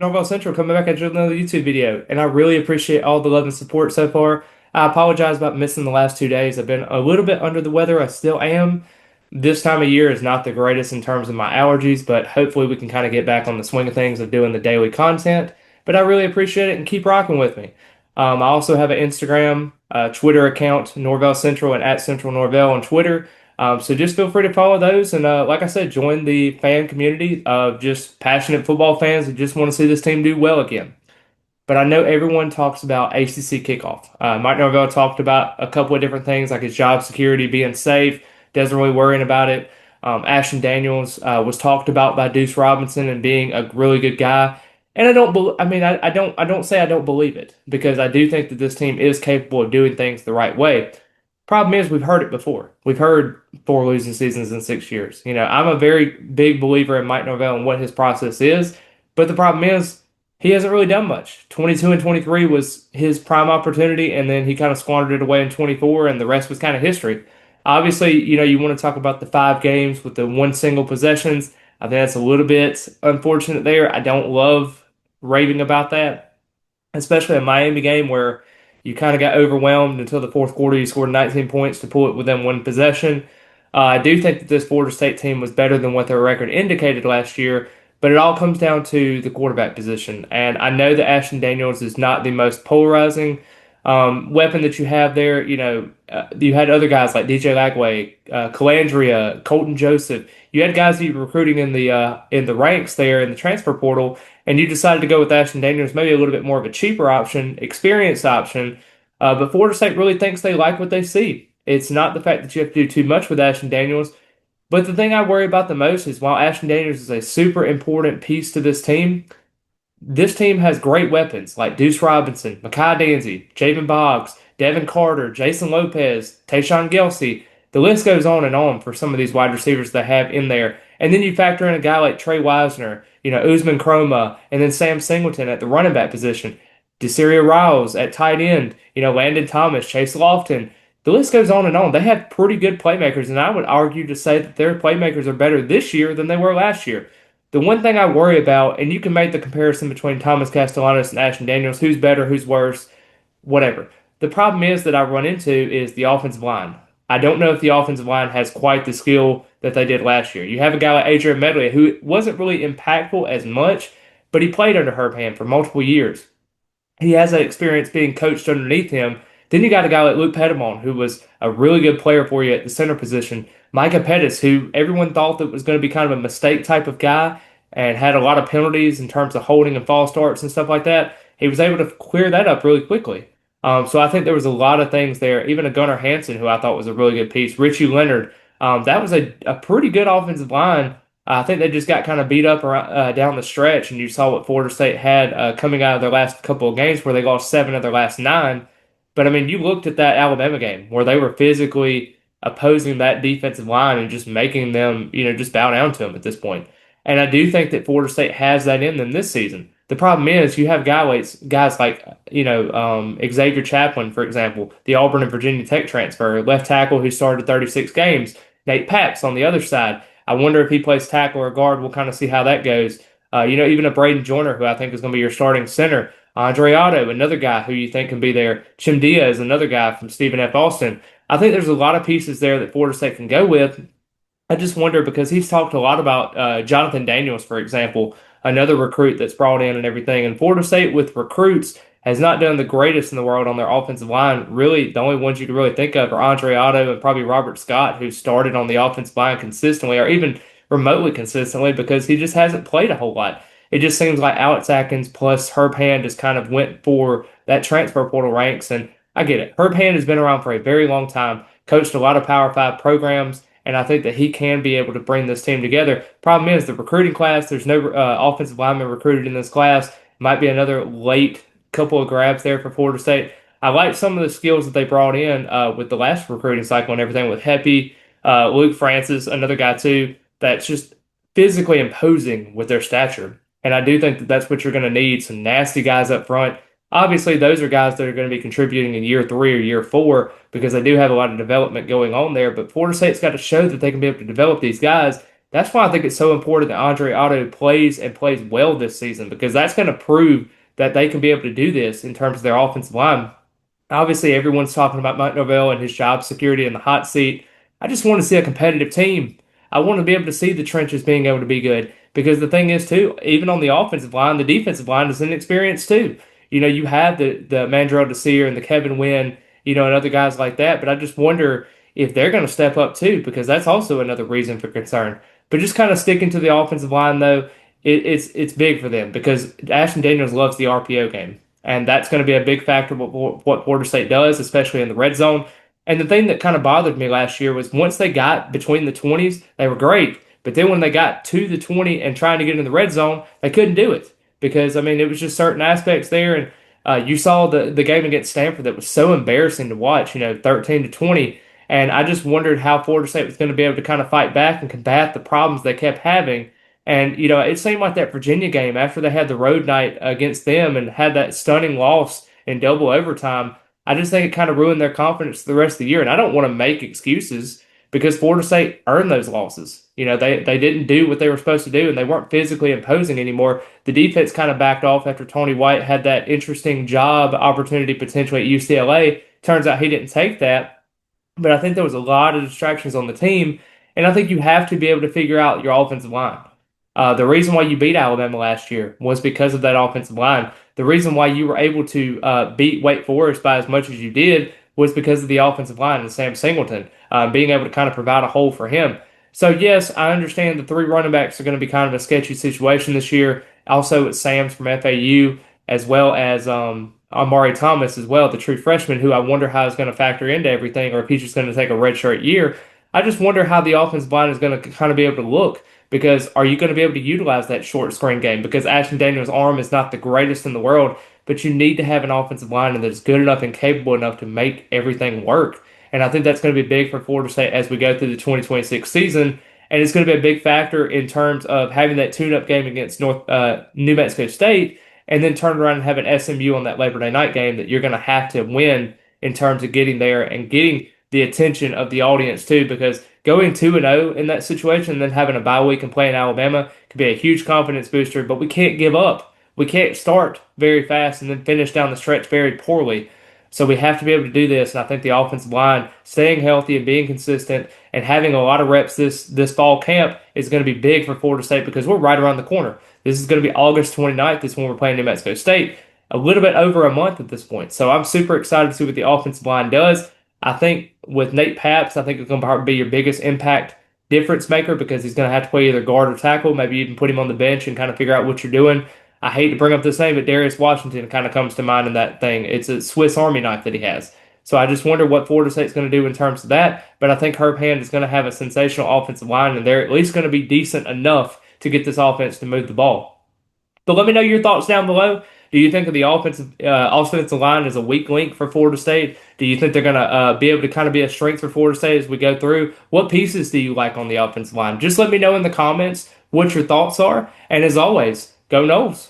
Norvell Central coming back at another YouTube video, and I really appreciate all the love and support so far. I apologize about missing the last 2 days. I've been a little bit under the weather. I still am. This time of year is not the greatest in terms of my allergies, but hopefully we can kind of get back on the swing of things of doing the daily content. But I really appreciate it and keep rocking with me. I also have an Instagram, Twitter account, Norvell Central and at Central Norvell on Twitter. So just feel free to follow those. And like I said, join the fan community of just passionate football fans who just want to see this team do well again. But I know everyone talks about ACC kickoff. Mike Norvell talked about a couple of different things like his job security being safe, doesn't really worrying about it. Ashton Daniels was talked about by Deuce Robinson and being a really good guy. And I don't, I mean, I don't say I don't believe it because I do think that this team is capable of doing things the right way. Problem is, we've heard it before. We've heard four losing seasons in 6 years. I'm a very big believer in Mike Norvell and what his process is. But the problem is, he hasn't really done much. 22 and 23 was his prime opportunity, and then he kind of squandered it away in 24, and the rest was kind of history. Obviously, you want to talk about the 5 games with the one single possessions. I think that's a little bit unfortunate there. I don't love raving about that, especially a Miami game where you kind of got overwhelmed until the fourth quarter. You scored 19 points to pull it within one possession. I do think that this Florida State team was better than what their record indicated last year, but it all comes down to the quarterback position. And I know that Ashton Daniels is not the most polarizing weapon that you have there. You had other guys like DJ Lagway, Calandria, Colton Joseph. You had guys that you were recruiting in the ranks there in the transfer portal, and you decided to go with Ashton Daniels, maybe a little bit more of a cheaper option, experienced option. But Florida State really thinks they like what they see. It's not the fact that you have to do too much with Ashton Daniels, but the thing I worry about the most is while Ashton Daniels is a super important piece to this team has great weapons like Deuce Robinson, Makai Danzy, Javen Boggs, Devin Carter, Jason Lopez, Tayshawn Gelsey. The list goes on and on for some of these wide receivers they have in there. And then you factor in a guy like Trey Wisner, Usman Chroma, and then Sam Singleton at the running back position, Desiree Riles at tight end, Landon Thomas, Chase Lofton. The list goes on and on. They have pretty good playmakers, and I would argue to say that their playmakers are better this year than they were last year. The one thing I worry about, and you can make the comparison between Thomas Castellanos and Ashton Daniels, who's better, who's worse, whatever. The problem is that I run into is the offensive line. I don't know if the offensive line has quite the skill that they did last year. You have a guy like Adrian Medley who wasn't really impactful as much, but he played under Herb Hand for multiple years. He has that experience being coached underneath him. Then you got a guy like Luke Petitmon, who was a really good player for you at the center position. Micah Pettis, who everyone thought that was going to be kind of a mistake type of guy and had a lot of penalties in terms of holding and false starts and stuff like that. He was able to clear that up really quickly. So I think there was a lot of things there. Even a Gunnar Hansen, who I thought was a really good piece. Richie Leonard, that was a pretty good offensive line. I think they just got kind of beat up around, down the stretch, and you saw what Florida State had coming out of their last couple of games where they lost 7 of their last 9. But I mean, you looked at that Alabama game where they were physically opposing that defensive line and just making them, just bow down to them at this point. And I do think that Florida State has that in them this season. The problem is you have guys like, Xavier Chaplin, for example, the Auburn and Virginia Tech transfer, left tackle who started 36 games, Nate Pax on the other side. I wonder if he plays tackle or guard. We'll kind of see how that goes. Even a Braden Joyner, who I think is going to be your starting center. Andre Otto, another guy who you think can be there. Chim Diaz, another guy from Stephen F. Austin. I think there's a lot of pieces there that Florida State can go with. I just wonder because he's talked a lot about Jonathan Daniels, for example, another recruit that's brought in and everything. And Florida State with recruits has not done the greatest in the world on their offensive line. Really, the only ones you can really think of are Andre Otto and probably Robert Scott, who started on the offensive line consistently or even remotely consistently because he just hasn't played a whole lot. It just seems like Alex Atkins plus Herb Hand just kind of went for that transfer portal ranks. And I get it. Herb Hand has been around for a very long time, coached a lot of Power 5 programs, and I think that he can be able to bring this team together. Problem is the recruiting class. There's no offensive lineman recruited in this class. Might be another late couple of grabs there for Florida State. I like some of the skills that they brought in with the last recruiting cycle and everything with Heppy, Luke Francis, another guy too, that's just physically imposing with their stature. And I do think that that's what you're going to need, some nasty guys up front. Obviously, those are guys that are going to be contributing in year 3 or year 4 because they do have a lot of development going on there. But Florida State's got to show that they can be able to develop these guys. That's why I think it's so important that Andre Otto plays and plays well this season because that's going to prove that they can be able to do this in terms of their offensive line. Obviously, everyone's talking about Mike Norvell and his job security in the hot seat. I just want to see a competitive team. I want to be able to see the trenches being able to be good because the thing is, too, even on the offensive line, the defensive line is inexperienced too. You have the Mandrell Desir and the Kevin Wynn, and other guys like that. But I just wonder if they're going to step up too because that's also another reason for concern. But just kind of sticking to the offensive line though, it's big for them because Ashton Daniels loves the RPO game. And that's going to be a big factor what Florida State does, especially in the red zone. And the thing that kind of bothered me last year was once they got between the 20s, they were great. But then when they got to the 20 and trying to get in the red zone, they couldn't do it because, I mean, it was just certain aspects there. And you saw the game against Stanford that was so embarrassing to watch, 13 to 20. And I just wondered how Florida State was going to be able to kind of fight back and combat the problems they kept having and, it seemed like that Virginia game after they had the road night against them and had that stunning loss in double overtime. I just think it kind of ruined their confidence the rest of the year. And I don't want to make excuses because Florida State earned those losses. They didn't do what they were supposed to do and they weren't physically imposing anymore. The defense kind of backed off after Tony White had that interesting job opportunity potentially at UCLA. Turns out he didn't take that. But I think there was a lot of distractions on the team. And I think you have to be able to figure out your offensive line. The reason why you beat Alabama last year was because of that offensive line. The reason why you were able to beat Wake Forest by as much as you did was because of the offensive line and Sam Singleton being able to kind of provide a hole for him. So, yes, I understand the three running backs are going to be kind of a sketchy situation this year. Also, it's Sam's from FAU as well as Amari Thomas as well, the true freshman, who I wonder how is going to factor into everything or if he's just going to take a redshirt year. I just wonder how the offensive line is going to kind of be able to look. Because are you going to be able to utilize that short screen game? Because Ashton Daniels' arm is not the greatest in the world, but you need to have an offensive line that is good enough and capable enough to make everything work. And I think that's going to be big for Florida State as we go through the 2026 season. And it's going to be a big factor in terms of having that tune-up game against New Mexico State and then turn around and have an SMU on that Labor Day night game that you're going to have to win in terms of getting there and getting the attention of the audience too, because going 2-0 in that situation and then having a bye week and playing Alabama could be a huge confidence booster, but we can't give up. We can't start very fast and then finish down the stretch very poorly. So we have to be able to do this, and I think the offensive line staying healthy and being consistent and having a lot of reps this fall camp is going to be big for Florida State because we're right around the corner. This is going to be August 29th. This is when we're playing New Mexico State. A little bit over a month at this point. So I'm super excited to see what the offensive line does. I think with Nate Paps, I think it's going to be your biggest impact difference maker because he's going to have to play either guard or tackle, maybe even put him on the bench and kind of figure out what you're doing. I hate to bring up this name, but Darius Washington kind of comes to mind in that thing. It's a Swiss Army knife that he has. So I just wonder what Florida State's going to do in terms of that. But I think Herb Hand is going to have a sensational offensive line, and they're at least going to be decent enough to get this offense to move the ball. But let me know your thoughts down below. Do you think of the offensive line as a weak link for Florida State? Do you think they're going to be able to kind of be a strength for Florida State as we go through? What pieces do you like on the offensive line? Just let me know in the comments what your thoughts are. And as always, go Noles.